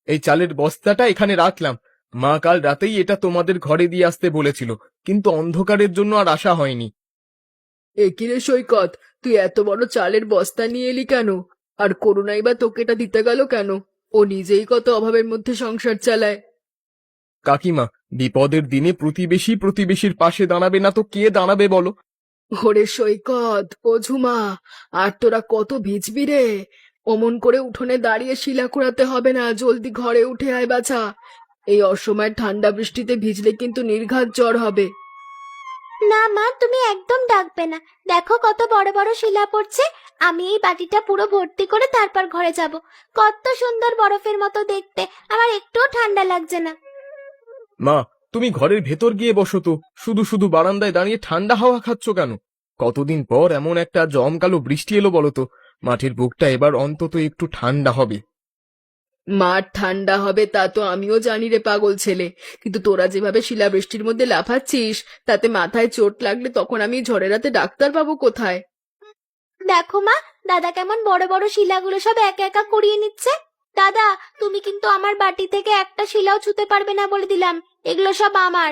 এই চালের বস্তাটা এখানে রাখলাম। মা কাল রাতেই এটা তোমাদের ঘরে দিয়ে আসতে বলেছিল, কিন্তু অন্ধকারের জন্য আর আসা হয়নি। একিরে সৈকত, তুই এত বড় চালের বস্তা নিয়ে এলি কেন? আর করুণাই বা তোকে এটা দিতে গেল কেন? ও নিজেই কত অভাবের মধ্যে সংসার চালায়। কাকিমা, বিপদের দিনে প্রতিবেশী প্রতিবেশীর পাশে দাঁড়াবে না তো কে দাঁড়াবে বলো? ওরে সৈকত, ও ঝুমা, আর তোরা কত ভিজবি রে? অমন করে উঠোনে দাঁড়িয়ে শিলা কুড়াতে হবে না, জলদি ঘরে উঠে আয় বাছা। এই অসময় ঠান্ডা বৃষ্টিতে ভিজলে কিন্তু নির্ঘাত জ্বর হবে। না মা, তুমি একদম ডাকবে না। দেখো কত বড় বড় শিলা পড়ছে। আমি এই বাটিটা পুরো ভর্তি করে তারপর ঘরে যাব। কত সুন্দর বরফের মতো দেখতে, আমার একটুও ঠান্ডা লাগছে না। মা, তুমি ঘরের ভেতর গিয়ে বসো তো, শুধু শুধু বারান্দায় দাঁড়িয়ে ঠান্ডা হাওয়া খাচ্ছ কেন? কতদিন পর এমন একটা জমকালো বৃষ্টি এলো বলো তো? মাটির বুকটা এবার অন্তত একটু ঠান্ডা হবে। মাঠ ঠান্ডা হবে তা তো আমিও জানি রে পাগল ছেলে, কিন্তু তোরা যেভাবে শিলাবৃষ্টির মধ্যে লাফাচ্ছিস, তাতে মাথায় চোট লাগলে তখন আমি ঝড়ের রাতে ডাক্তার পাবো কোথায়? দেখো মা, দাদা কেমন বড় বড় শিলাগুলো সব একা একা কুড়িয়ে নিচ্ছে। দাদা, তুমি কিন্তু আমার বাটি থেকে একটা শিলাও ছুঁতে পারবে না বলে দিলাম। এগুলো সব আমার।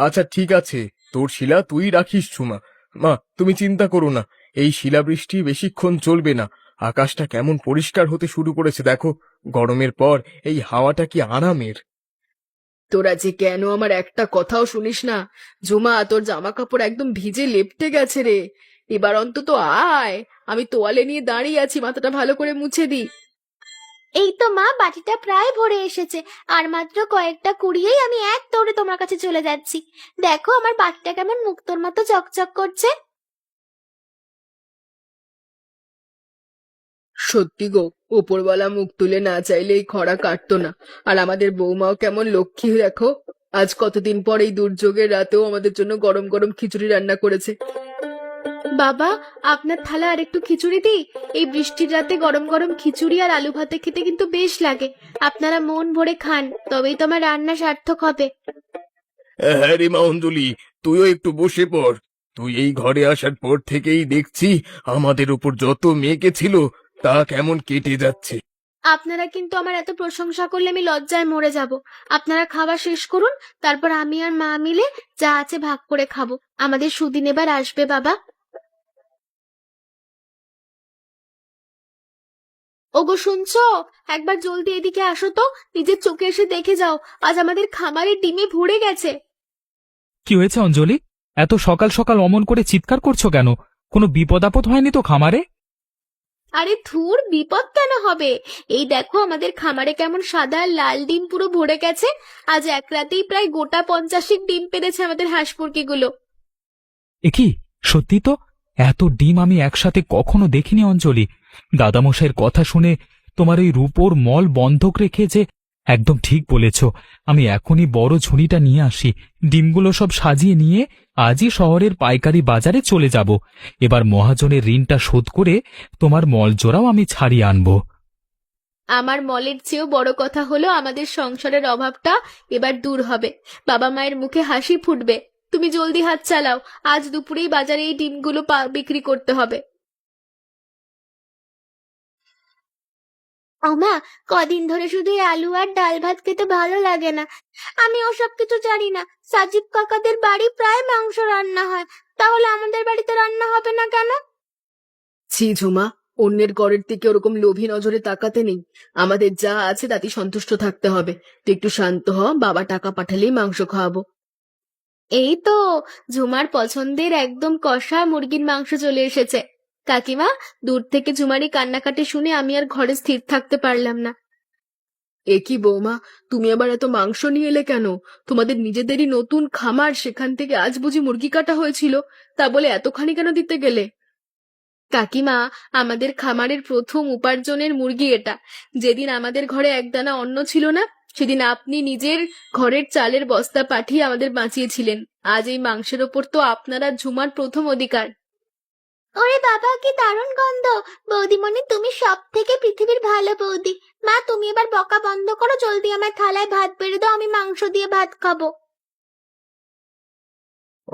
আচ্ছা ঠিক আছে, তোর শিলা তুই রাখিস ঝুমা। মা, তুমি চিন্তা করো না, এই শিলাবৃষ্টি বেশিক্ষণ চলবে না। আকাশটা কেমন পরিষ্কার হতে শুরু করেছে দেখো। গরমের পর এই হাওয়াটা কি আরামের! তোরা যে কেন আমার একটা কথাও শুনিস না? ঝুমা, তোর জামা কাপড় একদম ভিজে লেপ্টে গেছে রে। এবার অন্তত আয়, আমি তোয়ালে নিয়ে দাঁড়িয়ে আছি, মাথাটা ভালো করে মুছে দি। এই তো মা, বাটিটা প্রায় ভরে এসেছে। আর মাত্র কয়েকটা কুড়িয়েই আমি এক দৌড়ে তোমার কাছে চলে যাচ্ছি। দেখো আমার বাটিটা কেমন মুক্তোর মতো চকচক করছে। সত্যি গো, উপরওয়ালা মুখ তুলে না চাইলে এই খরা কাটতো না। আর আমাদের বৌমাও কেমন লক্ষ্মী দেখো, আজ কতদিন পর এই দুর্যোগের রাতেও আমাদের জন্য গরম গরম খিচুড়ি রান্না করেছে। বাবা, আপনার থালা আর একটু খিচুড়ি দিই? এই বৃষ্টির রাতে গরম গরম খিচুড়ি আর আলু ভাতে খেতে কিন্তু বেশ লাগে। আপনারা মন ভরে খান, তবেই তো আমার রান্না সার্থক হবে। হ্যাঁ রে মা অঞ্জলি, তুইও একটু বসে পড়। তুই এই ঘরে আসার পর থেকেই দেখছি আমাদের উপর যত মেঘে ছিল তা কেমন কেটে যাচ্ছে। আপনারা কিন্তু আমার এত প্রশংসা করলে আমি লজ্জায় মরে যাব। আপনারা খাওয়া শেষ করুন, তারপর আমি আর মা মিলে যা আছে ভাগ করে খাবো। আমাদের সুদিন এবার আসবে বাবা। ওগো শুনছো? একবার জলদি এদিকে আসো তো, নিজের চোখে এসে দেখে যাও। আজ আমাদের খামারের ডিমে ভরে গেছে। কি হয়েছে অঞ্জলি? এত সকাল সকাল অমন করে চিৎকার করছো কেন? কোনো বিপদ আপদ হয়নি তো খামারে? আরে ধুর, বিপদ কেন হবে? এই দেখো আমাদের খামারে কেমন সাদা আর লাল ডিম পুরো ভরে গেছে। আজ এক রাতেই প্রায় গোটা 50 ডিম পেড়েছে আমাদের হাঁস মুরগিগুলো। এ কি, সত্যি তো? এত ডিম আমি একসাথে কখনো দেখিনি অঞ্জলি। দাদামশাইয়ের কথা শুনে তোমার ওই রূপোর মল বন্ধক রেখে যে একদম ঠিক বলেছ। আমি এখনই বড় ঝুড়িটা নিয়ে আসি, ডিমগুলো সব সাজিয়ে নিয়ে আজই শহরের পাইকারি বাজারে চলে যাব। এবার মহাজনের ঋণটা শোধ করে তোমার মল জোড়াও আমি ছাড়িয়ে আনবো। আমার মলের চেয়েও বড় কথা হলো আমাদের সংসারের অভাবটা এবার দূর হবে। বাবা মায়ের মুখে হাসি ফুটবে। তুমি জলদি হাত চালাও, আজ দুপুরেই বাজারে এই ডিমগুলো বিক্রি করতে হবে। ওমা, কদিন ধরে শুধু এই আলু আর ডাল ভাত খেতে ভালো লাগে না। আমি ওসব কিছু জানি না। সাজিব কাকাদের বাড়ি প্রায় মাংস রান্না হয়, তাহলে আমাদের বাড়িতে রান্না হবে না কেন? ছি ঝুমা, অন্যের ঘরের দিকে ওরকম লোভী নজরে তাকাতে নেই। আমাদের যা আছে তাতেই সন্তুষ্ট থাকতে হবে। তুই একটু শান্ত হ, বাবা টাকা পাঠালেই মাংস খাওয়াবো। এই তো ঝুমার পছন্দের একদম কষা মুরগির মাংস চলে এসেছে। কাকিমা, দূর থেকে ঝুমারি কান্নাকাটি শুনে আমি আর ঘরে স্থির থাকতে পারলাম না। এ কি বৌমা, তুমি আবার এত মাংস নিয়ে এলে কেন? তোমাদের নিজেদেরই নতুন খামার, সেখান থেকে আজ বুঝি মুরগি কাটা হয়েছিল, তা বলে এতখানি কেন দিতে গেলে? কাকিমা, আমাদের খামারের প্রথম উপার্জনের মুরগি এটা। যেদিন আমাদের ঘরে একদানা অন্ন ছিল না, সেদিন আপনি নিজের ঘরের চালের বস্তা পাঠিয়ে আমাদের বাঁচিয়েছিলেন। আজ এই মাংসের ওপর তো আপনারা ঝুমার প্রথম অধিকার। ওরে বাবা, কি দারুণ গন্ধ! বৌদিমণি, তুমি সব থেকে পৃথিবীর ভালো বৌদি। মা, তুমি এবার বকা বন্ধ করো, জলদি আমার থালায় ভাত বেড়ে দাও, আমি মাংস দিয়ে ভাত খাবো।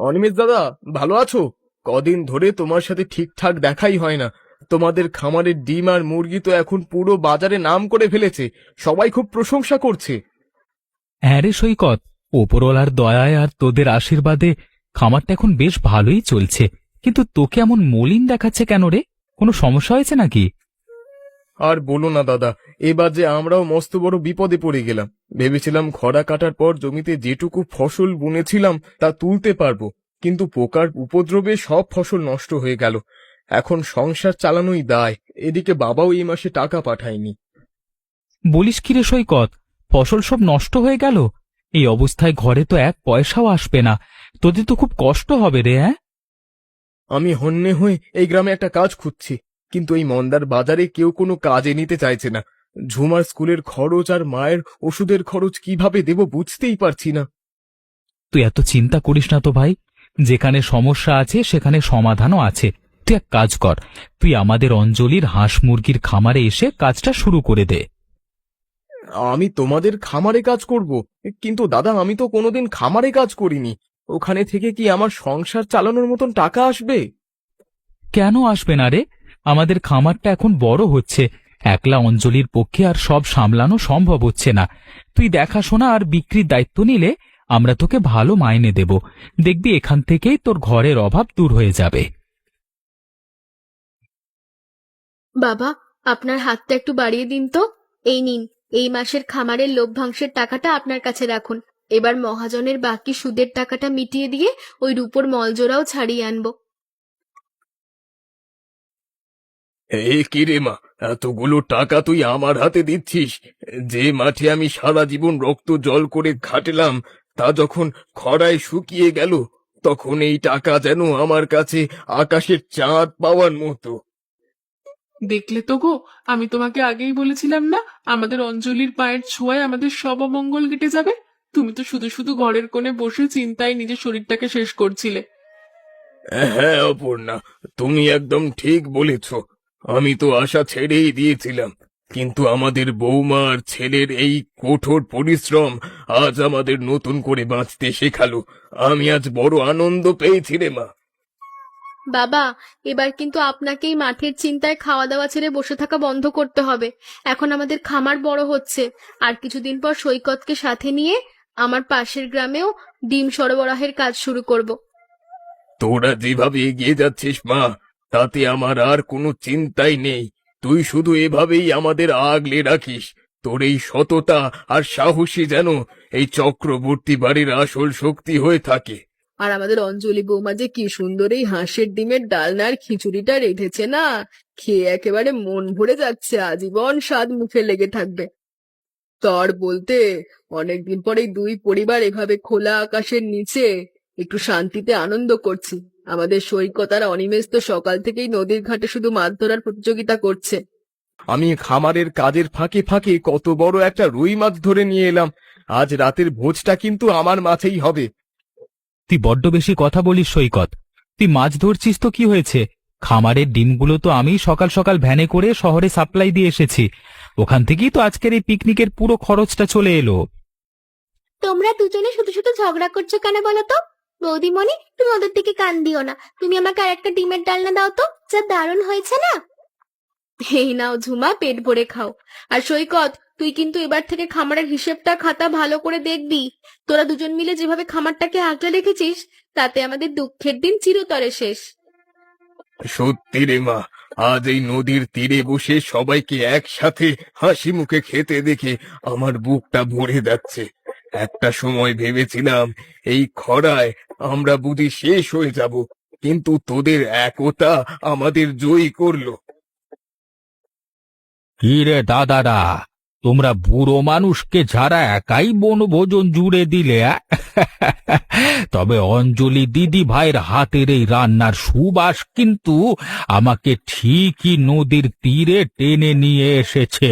অনিমেষ দাদা, ভালো আছো? কদিন ধরে তোমার সাথে ঠিকঠাক দেখাই হয় না। তোমাদের খামারের ডিম আর মুরগি তো এখন পুরো বাজারে নাম করে ফেলেছে, সবাই খুব প্রশংসা করছে। হ্যাঁ রে সৈকত, ওপরওয়ালার দয়ায় আর তোদের আশীর্বাদে খামারটা এখন বেশ ভালোই চলছে। কিন্তু তোকে এমন মলিন দেখাচ্ছে কেন রে? কোনো সমস্যা হয়েছে নাকি? আর বলো না দাদা, এবার যে আমরাও মস্ত বড় বিপদে পড়ে গেলাম। ভেবেছিলাম খরা কাটার পর জমিতে যেটুকু ফসল বুনেছিলাম তা তুলতে পারবো, কিন্তু পোকার উপদ্রবে সব ফসল নষ্ট হয়ে গেল। এখন সংসার চালানোই দায়। এদিকে বাবাও এই মাসে টাকা পাঠায়নি। বলিস কি রে সৈকত, ফসল সব নষ্ট হয়ে গেল? এই অবস্থায় ঘরে তো এক পয়সাও আসবে না, তোদের তো খুব কষ্ট হবে রে। হ্যাঁ, আমি হন্যে হয়ে এই গ্রামে একটা কাজ খুঁজছি, কিন্তু এই মন্দার বাজারে কেউ কোনো কাজে নিতে চাইছে না। ঝুমার স্কুলের খরচ আর মায়ের ওষুধের খরচ কিভাবে দেব বুঝতেই পারছি না। তুই এত চিন্তা করিস না তো ভাই, যেখানে সমস্যা আছে সেখানে সমাধানও আছে। তুই এক কাজ কর, তুই আমাদের অঞ্জলির হাঁস মুরগির খামারে এসে কাজটা শুরু করে দে। আমি তোমাদের খামারে কাজ করব? কিন্তু দাদা, আমি তো কোনোদিন খামারে কাজ করিনি। ওখানে থেকে কি আমার সংসার চালানোর মতন টাকা আসবে? কেন আসবে না রে? আমাদের খামারটা এখন বড় হচ্ছে, একলা অঞ্জলির পক্ষে আর সব সামলানো সম্ভব হচ্ছে না। তুই দেখাশোনা আর বিক্রির দায়িত্ব নিলে আমরা তোকে ভালো মাইনে দেব। দেখবি এখান থেকেই তোর ঘরের অভাব দূর হয়ে যাবে। বাবা, আপনার হাতটা একটু বাড়িয়ে দিন তো। এই নিন, এই মাসের খামারের লভ্যাংশের টাকাটা আপনার কাছে রাখুন। এবার মহাজনের বাকি সুদের টাকাটা মিটিয়ে দিয়ে ওই রূপোর মলজোড়াও ছাড়িয়ে আনবো। এই কি রে মা, এতগুলো টাকা তুই আমার হাতে দিচ্ছিস? যে মাঠে আমি সারা জীবন রক্ত জল করে খাটলাম, তা যখন খরায় শুকিয়ে গেল, তখন এই টাকা যেন আমার কাছে আকাশের চাঁদ পাওয়ার মতো। দেখলে তো গো, আমি তোমাকে আগেই বলেছিলাম না, আমাদের অঞ্জলির পায়ের ছোঁয়ায় আমাদের সব অমঙ্গল কেটে যাবে। তুমি তো শুধু শুধু ঘরের কোণে বসে চিন্তায় নিজের শরীরটাকে শেষ করছিলে। হ্যাঁ অপর্ণা, তুমি একদম ঠিক বলেছ। আমি তো আশা ছেড়েই দিয়েছিলাম, কিন্তু আমাদের বৌমা আর ছেলের এই কঠোর পরিশ্রম আজ আমাদের নতুন করে বাঁচতে শেখালো। আমি আজ বড় আনন্দ পেয়েছি রে মা। বাবা, এবার কিন্তু আপনাকেই মাঠের চিন্তায় খাওয়া দাওয়া ছেড়ে বসে থাকা বন্ধ করতে হবে। এখন আমাদের খামার বড় হচ্ছে, আর কিছুদিন পর সৈকতকে সাথে নিয়ে আমার পাশের গ্রামেও ডিম সরবরাহের কাজ শুরু করব। তোরা যেভাবে এগিয়ে যাচ্ছিস মা, তাতে আমার আর কোনো চিন্তাই নেই। তুই শুধু এভাবেই আমাদের আগলে রাখিস। তোর এই সততা আর সাহসী যেন এই চক্রবর্তী বাড়ির আসল শক্তি হয়ে থাকে। আর আমাদের অঞ্জলি বৌমা যে কি সুন্দর এই হাঁসের ডিমের ডালনার খিচুড়িটা রেঁধেছে না, খেয়ে একেবারে মন ভরে যাচ্ছে, আজীবন স্বাদ মুখে লেগে থাকবে। তার বলতে, অনেকদিন পরে দুই পরিবার এভাবে খোলা আকাশের নিচে একটু শান্তিতে আনন্দ করছি। আমাদের সৈকত আর অনিমেষ তো সকাল থেকেই নদীর ঘাটে শুধু মাছ ধরার প্রতিযোগিতা করছে। আমি খামারের কাজের ফাঁকে ফাঁকে কত বড় একটা রুই মাছ ধরে নিয়ে এলাম। আজ রাতের ভোজটা কিন্তু আমার মাছেই হবে। তুই বড্ড বেশি কথা বলিস সৈকত। তুই মাছ ধরছিস তো কি হয়েছে? খামারের ডিমগুলো তো আমি সকাল সকাল ভ্যানে করে শহরে সাপ্লাই দিয়ে এসেছি। ওখান থেকেই তো আজকের এই পিকনিকের পুরো খরচটা চলে এলো। তোমরা দুজনে শুধু শুধু ঝগড়া করছো কেন বলো তো? বৌদিমণি, তুমি ওদের দিকে কান দিও না। তুমি আমাকে আর একটা ডিমের ডালনা দাও তো, যা দারুণ হয়েছে না। এই নাও ঝুমা, পেট ভরে খাও। আর সৈকত, তুই কিন্তু এবার থেকে খামারের হিসেবটা খাতা ভালো করে দেখবি। তোরা দুজন মিলে যেভাবে খামারটাকে আগলে রেখেছিস, তাতে আমাদের দুঃখের দিন চিরতরে শেষ। সত্যি রে মা, আজ এই নদীর তীরে বসে সবাইকে একসাথে হাসি মুখে খেতে দেখে আমার বুকটা ভরে যাচ্ছে। একটা সময় ভেবেছিলাম এই খরায় আমরা বুঝি শেষ হয়ে যাব, কিন্তু তোদের একতা আমাদের জয়ী করলো। কি রে দাদারা, তোমরা বুড়ো মানুষকে ছাড়া একাই বনভোজন জুড়ে দিলে? তবে অঞ্জলি দিদি ভাইয়ের হাতের এই রান্নার সুবাস কিন্তু আমাকে ঠিকই নদীর তীরে টেনে নিয়ে এসেছে।